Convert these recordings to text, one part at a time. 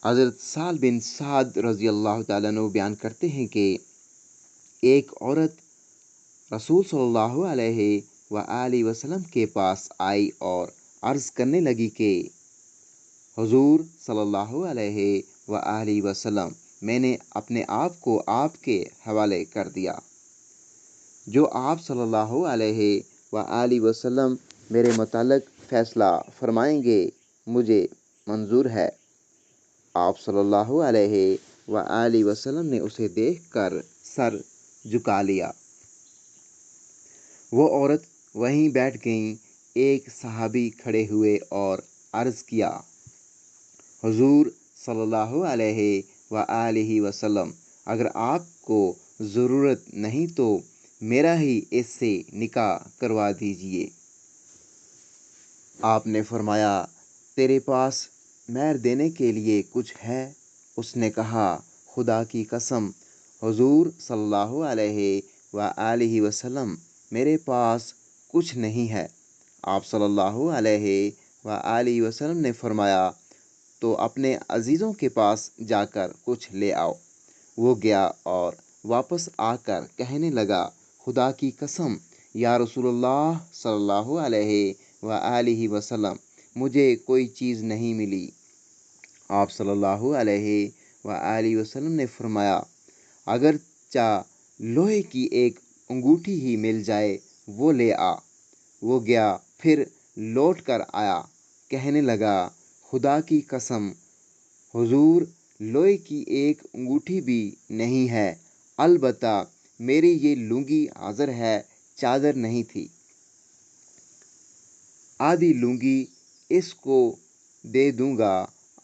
حضرت سہل بن سعد رضی اللہ تعالیٰ عنہ بیان کرتے ہیں کہ ایک عورت رسول صلی اللہ علیہ وآلہ وسلم کے پاس آئی اور عرض کرنے لگی کہ حضور صلی اللہ علیہ وآلہ وسلم، میں نے اپنے آپ کو آپ کے حوالے کر دیا۔ جو آپ صلی اللہ علیہ وآلہ وسلم میرے متعلق فیصلہ فرمائیں گے مجھے منظور ہے۔ آپ صلی اللہ علیہ وآلہ وسلم نے اسے دیکھ کر سر جھکا لیا۔ وہ عورت وہیں بیٹھ گئیں۔ ایک صحابی کھڑے ہوئے اور عرض کیا، حضور صلی اللہ علیہ وآلہ وسلم، اگر آپ کو ضرورت نہیں تو میرا ہی اس سے نکاح کروا دیجیے۔ آپ نے فرمایا، تیرے پاس مہر دینے کے لیے کچھ ہے؟ اس نے کہا، خدا کی قسم حضور صلی اللہ علیہ وآلہ وسلم، میرے پاس کچھ نہیں ہے۔ آپ صلی اللہ علیہ وآلہ وسلم نے فرمایا، تو اپنے عزیزوں کے پاس جا کر کچھ لے آؤ۔ وہ گیا اور واپس آ کر کہنے لگا، خدا کی قسم یا رسول اللہ صلی اللہ علیہ وآلہ وسلم، مجھے کوئی چیز نہیں ملی۔ آپ صلی اللہ علیہ وآلہ وسلم نے فرمایا، اگرچہ لوہے کی ایک انگوٹھی ہی مل جائے وہ لے آ۔ وہ گیا، پھر لوٹ کر آیا، کہنے لگا، خدا کی قسم حضور لوہے کی ایک انگوٹھی بھی نہیں ہے، البتہ میری یہ لنگی حاضر ہے، چادر نہیں تھی۔ آدھی لنگی اس کو دے دوں گا۔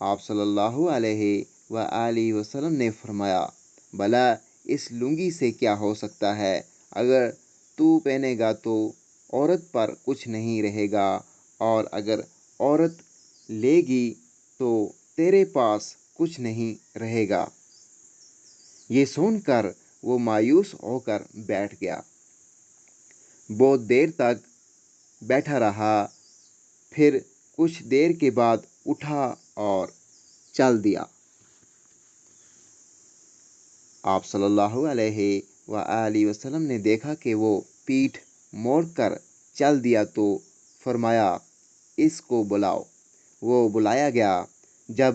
آپ صلی اللہ علیہ وآلہ وسلم نے فرمایا، بھلا اس لنگی سے کیا ہو سکتا ہے؟ اگر تو پہنے گا تو عورت پر کچھ نہیں رہے گا، اور اگر عورت لے گی تو تیرے پاس کچھ نہیں رہے گا۔ یہ سن کر وہ مایوس ہو کر بیٹھ گیا۔ بہت دیر تک بیٹھا رہا، پھر کچھ دیر کے بعد اٹھا اور چل دیا۔ آپ صلی اللہ علیہ وآلہ وسلم نے دیکھا کہ وہ پیٹھ موڑ کر چل دیا تو فرمایا، اس کو بلاؤ۔ وہ بلایا گیا۔ جب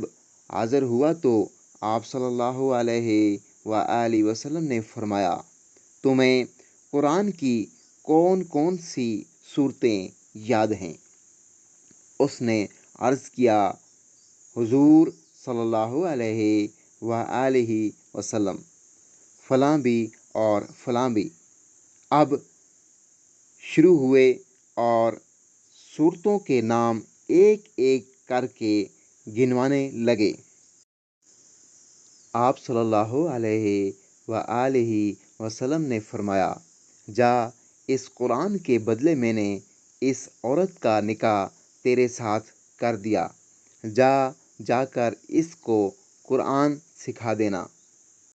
حاضر ہوا تو آپ صلی اللہ علیہ وآلہ وسلم نے فرمایا، تمہیں قرآن کی کون کون سی صورتیں یاد ہیں؟ اس نے عرض کیا، حضور صلی اللہ علیہ وآلہ وسلم، فلاں بھی اور فلاں بھی۔ اب شروع ہوئے اور صورتوں کے نام ایک ایک کر کے گنوانے لگے۔ آپ صلی اللہ علیہ وآلہ وسلم نے فرمایا، جا، اس قرآن کے بدلے میں نے اس عورت کا نکاح تیرے ساتھ کر دیا۔ جا کر اس کو قرآن سکھا دینا۔